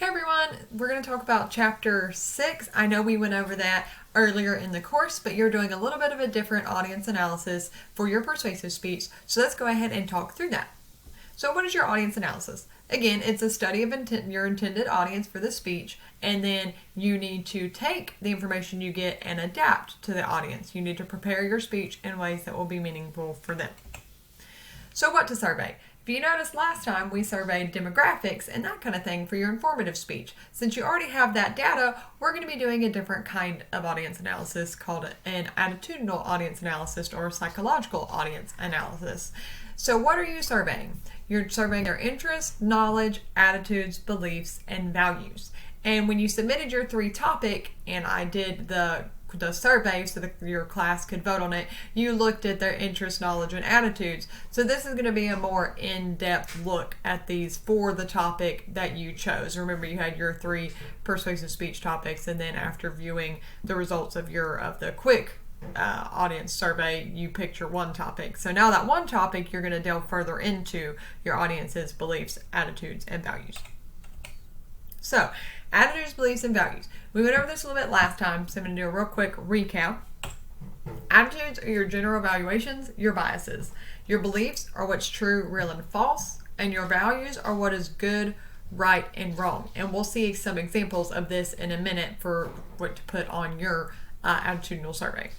Hey everyone, we're going to talk about chapter 6. I know we went over that earlier in the course, but you're doing a little bit of a different audience analysis for your persuasive speech. So let's go ahead and talk through that. So what is your audience analysis? Again, it's a study of your intended audience for the speech, and then you need to take the information you get and adapt to the audience. You need to prepare your speech in ways that will be meaningful for them. So what to survey? If you noticed last time, we surveyed demographics and that kind of thing for your informative speech. Since you already have that data, we're going to be doing a different kind of audience analysis called an attitudinal audience analysis or psychological audience analysis. So what are you surveying? You're surveying their interests, knowledge, attitudes, beliefs, and values. And when you submitted your 3-topic, and I did the survey so that your class could vote on it, you looked at their interests, knowledge, and attitudes. So this is going to be a more in-depth look at these for the topic that you chose. Remember, you had your 3 persuasive speech topics, and then after viewing the results of the quick audience survey, you picked your 1 topic. So now that 1 topic, you're going to delve further into your audience's beliefs, attitudes, and values. So, attitudes, beliefs, and values. We went over this a little bit last time, so I'm going to do a real quick recap. Attitudes are your general evaluations, your biases. Your beliefs are what's true, real, and false, and your values are what is good, right, and wrong. And we'll see some examples of this in a minute for what to put on your attitudinal survey.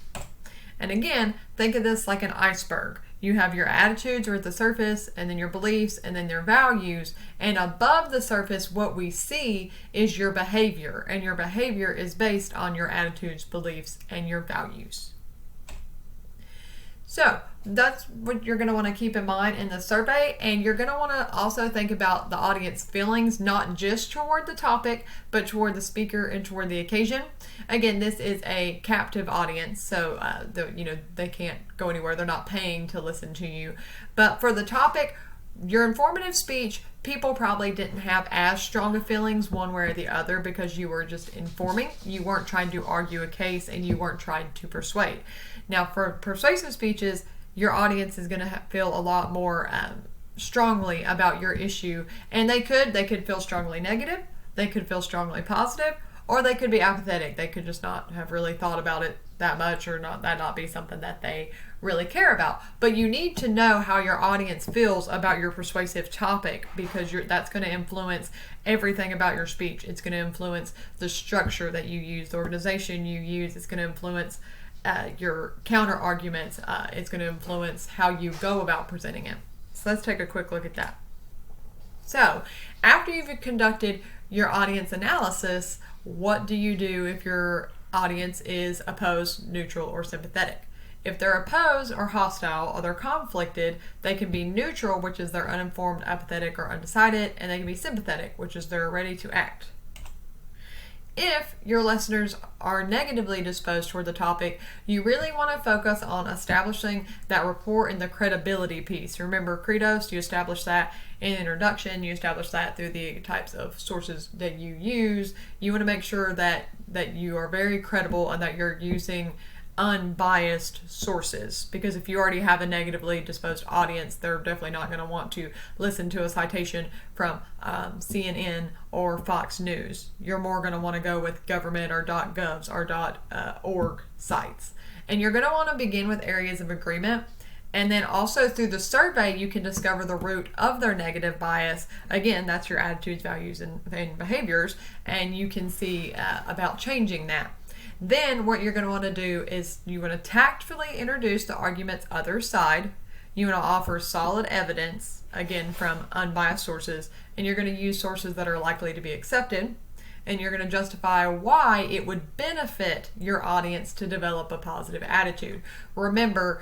And again, think of this like an iceberg. You have your attitudes are at the surface, and then your beliefs, and then their values. And above the surface, what we see is your behavior. And your behavior is based on your attitudes, beliefs, and your values. So that's what you're going to want to keep in mind in the survey. And you're going to want to also think about the audience feelings, not just toward the topic, but toward the speaker and toward the occasion. Again, this is a captive audience, so they can't go anywhere. They're not paying to listen to you. But for the topic, your informative speech, people probably didn't have as strong of feelings one way or the other because you were just informing. You weren't trying to argue a case, and you weren't trying to persuade. Now, for persuasive speeches, your audience is going to feel a lot more strongly about your issue, and they could feel strongly negative, they could feel strongly positive, or they could be apathetic. They could just not have really thought about it that much, or not be something that they really care about. But you need to know how your audience feels about your persuasive topic, because that's going to influence everything about your speech. It's going to influence the structure that you use, the organization you use. It's going to influence your counter arguments. It's going to influence how you go about presenting it. So let's take a quick look at that. So after you've conducted your audience analysis, what do you do if your audience is opposed, neutral, or sympathetic? If they're opposed or hostile, or they're conflicted, they can be neutral, which is they're uninformed, apathetic, or undecided, and they can be sympathetic, which is they're ready to act. If your listeners are negatively disposed toward the topic, you really want to focus on establishing that rapport and the credibility piece. Remember, credos, you establish that in introduction, you establish that through the types of sources that you use. You want to make sure that you are very credible and that you're using unbiased sources, because if you already have a negatively disposed audience, they're definitely not going to want to listen to a citation from CNN or Fox News. You're more going to want to go with government or .govs or .org sites. And you're going to want to begin with areas of agreement. And then also through the survey, you can discover the root of their negative bias. Again, that's your attitudes, values, and behaviors. And you can see about changing that. Then what you're going to want to do is you want to tactfully introduce the argument's other side. You want to offer solid evidence, again, from unbiased sources. And you're going to use sources that are likely to be accepted. And you're going to justify why it would benefit your audience to develop a positive attitude. Remember,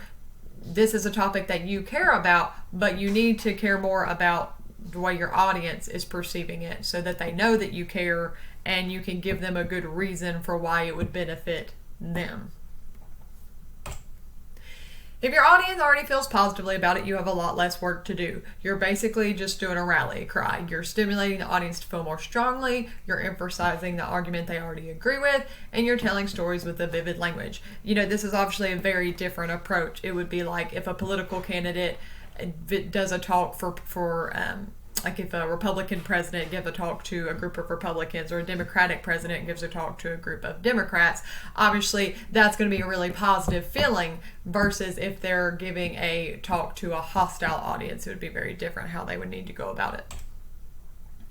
this is a topic that you care about, but you need to care more about the way your audience is perceiving it so that they know that you care, and you can give them a good reason for why it would benefit them. If your audience already feels positively about it, you have a lot less work to do. You're basically just doing a rally cry. You're stimulating the audience to feel more strongly, you're emphasizing the argument they already agree with, and you're telling stories with a vivid language. This is obviously a very different approach. It would be like if a political candidate does a talk for like if a Republican president gives a talk to a group of Republicans or a Democratic president gives a talk to a group of Democrats, obviously that's going to be a really positive feeling versus if they're giving a talk to a hostile audience. It would be very different how they would need to go about it.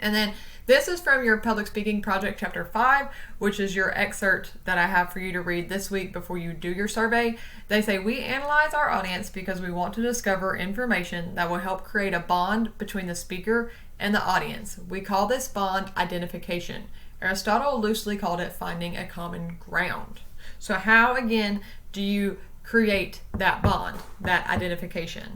And then this is from your public speaking project chapter 5, which is your excerpt that I have for you to read this week before you do your survey. They say, we analyze our audience because we want to discover information that will help create a bond between the speaker and the audience. We call this bond identification. Aristotle loosely called it finding a common ground. So how, again, do you create that bond, that identification?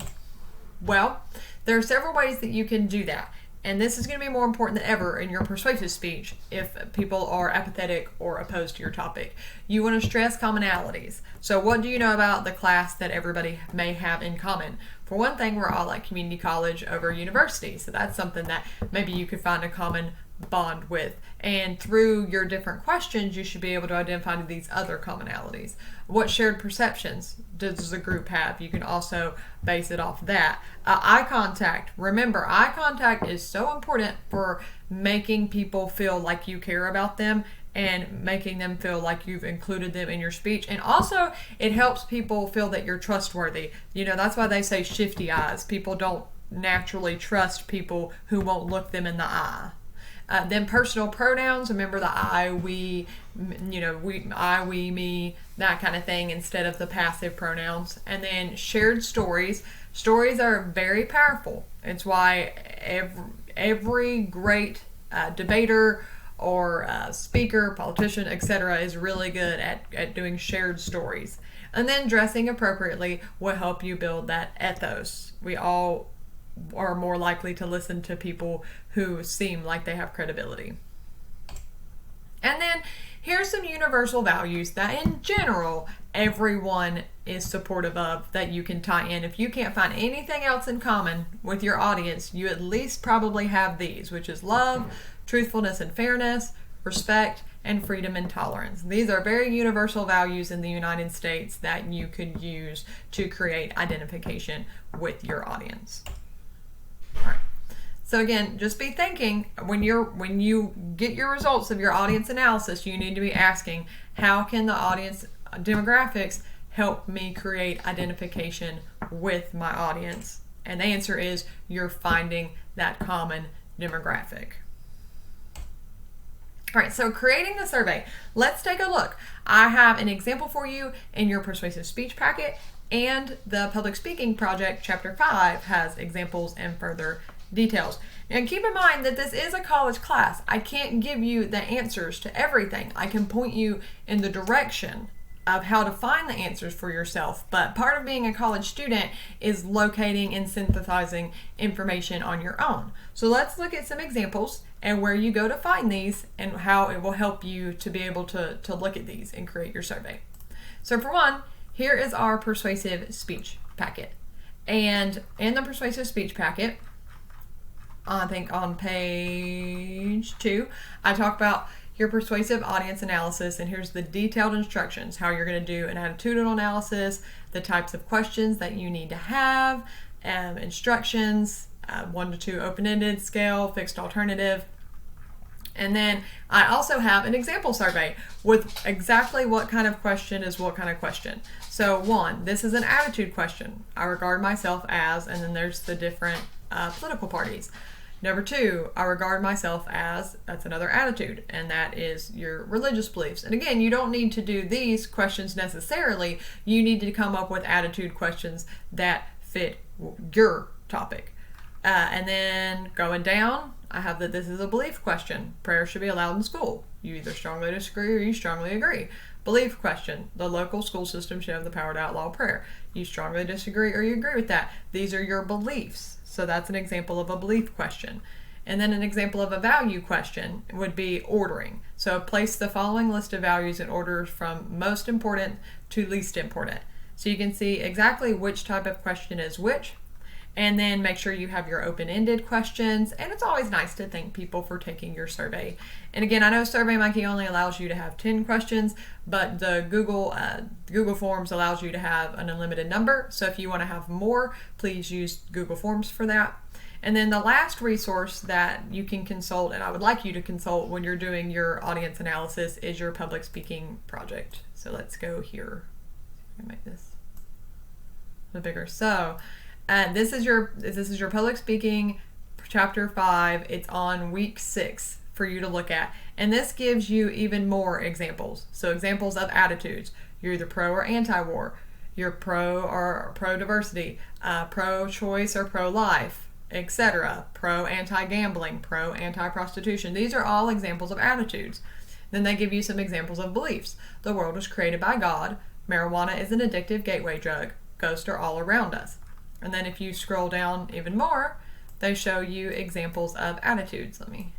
Well, there are several ways that you can do that. And this is going to be more important than ever in your persuasive speech if people are apathetic or opposed to your topic. You want to stress commonalities. So what do you know about the class that everybody may have in common? For one thing, we're all at community college over university. So that's something that maybe you could find a common bond with. And through your different questions, you should be able to identify these other commonalities. What shared perceptions does the group have? You can also base it off that. Eye contact. Remember, eye contact is so important for making people feel like you care about them and making them feel like you've included them in your speech. And also, it helps people feel that you're trustworthy. You know, that's why they say shifty eyes. People don't naturally trust people who won't look them in the eye. Then personal pronouns, remember the I, we, I, we, me, that kind of thing instead of the passive pronouns. And then shared stories. Stories are very powerful. It's why every great debater or speaker, politician, etc. is really good at doing shared stories. And then dressing appropriately will help you build that ethos. We all are more likely to listen to people who seem like they have credibility. And then here's some universal values that in general everyone is supportive of that you can tie in. If you can't find anything else in common with your audience, you at least probably have these, which is love, truthfulness and fairness, respect, and freedom and tolerance. These are very universal values in the United States that you could use to create identification with your audience. All right. So again, just be thinking when you get your results of your audience analysis, you need to be asking, how can the audience demographics help me create identification with my audience? And the answer is you're finding that common demographic. All right, so creating the survey. Let's take a look. I have an example for you in your persuasive speech packet, and the public speaking project chapter 5 has examples and further details. And keep in mind that this is a college class. I can't give you the answers to everything. I can point you in the direction of how to find the answers for yourself. But part of being a college student is locating and synthesizing information on your own. So let's look at some examples and where you go to find these and how it will help you to be able to look at these and create your survey. So for one, here is our persuasive speech packet. And in the persuasive speech packet, I think on page 2, I talk about your persuasive audience analysis, and here's the detailed instructions, how you're going to do an attitudinal analysis, the types of questions that you need to have, instructions, 1 to 2 open-ended scale, fixed alternative. And then I also have an example survey with exactly what kind of question is what kind of question. So 1, this is an attitude question. I regard myself as, and then there's the different political parties. Number 2, I regard myself as, that's another attitude, and that is your religious beliefs. And again, you don't need to do these questions necessarily. You need to come up with attitude questions that fit your topic. And then going down, I have that this is a belief question. Prayer should be allowed in school. You either strongly disagree or you strongly agree. Belief question. The local school system should have the power to outlaw prayer. You strongly disagree or you agree with that. These are your beliefs. So that's an example of a belief question. And then an example of a value question would be ordering. So place the following list of values in order from most important to least important. So you can see exactly which type of question is which. And then make sure you have your open-ended questions. And it's always nice to thank people for taking your survey. And again, I know SurveyMonkey only allows you to have 10 questions, but the Google Forms allows you to have an unlimited number. So if you want to have more, please use Google Forms for that. And then the last resource that you can consult, and I would like you to consult when you're doing your audience analysis, is your public speaking project. So let's go here. I'm gonna make this a bit bigger. So this is your public speaking chapter 5. It's on week 6 for you to look at. And this gives you even more examples. So examples of attitudes. You're either pro or anti-war. You're pro or pro-diversity, pro-choice or pro-life, etc. Pro-anti-gambling, pro-anti-prostitution. These are all examples of attitudes. Then they give you some examples of beliefs. The world was created by God. Marijuana is an addictive gateway drug. Ghosts are all around us. And then if you scroll down even more, they show you examples of attitudes. Let me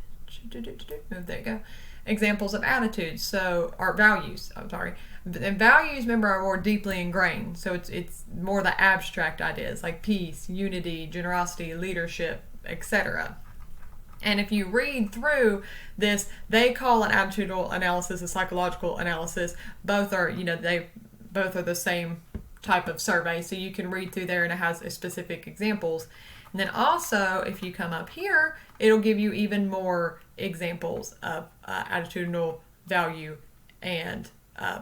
move, there you go. Examples of attitudes, so, or values, I'm sorry. And values, remember, are more deeply ingrained. So it's more the abstract ideas like peace, unity, generosity, leadership, etc. And if you read through this, they call an attitudinal analysis a psychological analysis. Both are, both are the same type of survey. So you can read through there and it has specific examples. And then also, if you come up here, it'll give you even more examples of attitudinal value and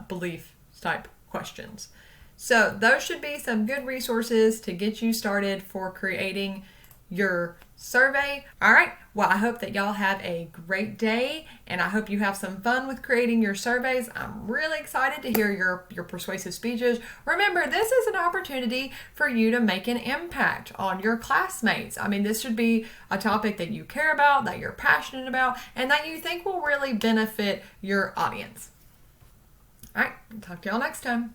belief type questions. So those should be some good resources to get you started for creating your survey. All right. Well, I hope that y'all have a great day, and I hope you have some fun with creating your surveys. I'm really excited to hear your persuasive speeches. Remember, this is an opportunity for you to make an impact on your classmates. I mean, this should be a topic that you care about, that you're passionate about, and that you think will really benefit your audience. All right. Talk to y'all next time.